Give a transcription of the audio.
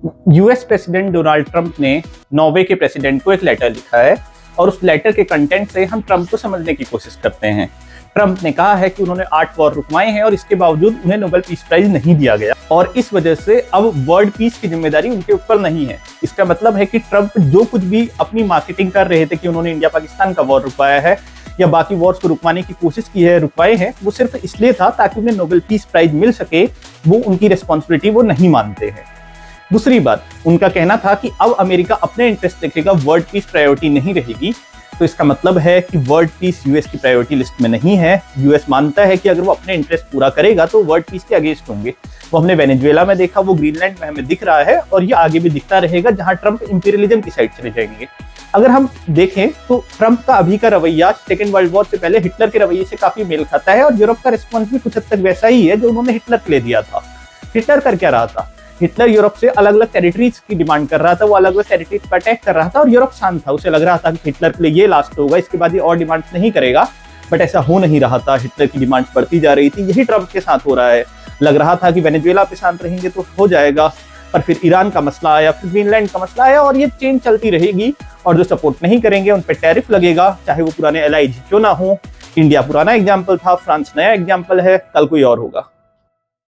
US president Donald Trump ने Norway के president को एक लेटर लिखा है और उस लेटर के कंटेंट से हम ट्रंप को समझने की कोशिश करते हैं। ट्रंप ने कहा है कि उन्होंने 8 वॉर रुकवाए हैं और इसके बावजूद उन्हें नोबेल पीस प्राइज नहीं दिया गया और इस वजह से अब वर्ल्ड पीस की जिम्मेदारी उनके ऊपर नहीं है। इसका मतलब है कि ट्रंप जो कुछ भी अपनी मार्केटिंग कर रहे थे कि उन्होंने इंडिया पाकिस्तान का वॉर रुकवाया है या बाकी वॉर्स को रुकवाने की कोशिश की है, रुकवाए हैं, वो सिर्फ इसलिए था ताकि उन्हें नोबेल पीस प्राइज मिल सके। वो उनकी रिस्पॉन्सिबिलिटी वो नहीं मानते हैं। दूसरी बात, उनका कहना था कि अब अमेरिका अपने इंटरेस्ट देखेगा, वर्ल्ड पीस प्रायोरिटी नहीं रहेगी। तो इसका मतलब है कि वर्ल्ड पीस यूएस की प्रायोरिटी लिस्ट में नहीं है। यूएस मानता है कि अगर वो अपने इंटरेस्ट पूरा करेगा तो वर्ल्ड पीस के अगेंस्ट होंगे। वो हमने वेनेजुएला में देखा, वो ग्रीनलैंड में हमें दिख रहा है और ये आगे भी दिखता रहेगा जहां ट्रंप इंपीरियलिज्म की साइड चले जाएंगे। अगर हम देखें तो ट्रंप का अभी का रवैया सेकेंड वर्ल्ड वॉर से पहले हिटलर के रवैये से काफी मेल खाता है और यूरोप का रिस्पॉन्स भी कुछ हद तक वैसा ही है जो उन्होंने हिटलर के लिए दिया था। हिटलर कर क्या रहा था? हिटलर यूरोप से अलग अलग टेरिटरीज की डिमांड कर रहा था, वो अलग अलग टेरिटरीज पर अटैक कर रहा था और यूरोप शांत था। उसे लग रहा था कि हिटलर के लिए ये लास्ट होगा, इसके बाद ये और डिमांड नहीं करेगा, बट ऐसा हो नहीं रहा था। हिटलर की डिमांड बढ़ती जा रही थी। यही ट्रंप के साथ हो रहा है। लग रहा था कि वेनेजुएला पे शांत रहेंगे तो हो जाएगा, पर फिर ईरान का मसला आया, फिर ग्रीनलैंड का मसला आया और ये चेन चलती रहेगी और जो सपोर्ट नहीं करेंगे उन पर टैरिफ लगेगा, चाहे वो पुराने एलाइज क्यों ना हो। इंडिया पुराना एग्जाम्पल था, फ्रांस नया एग्जाम्पल है, कल कोई और होगा।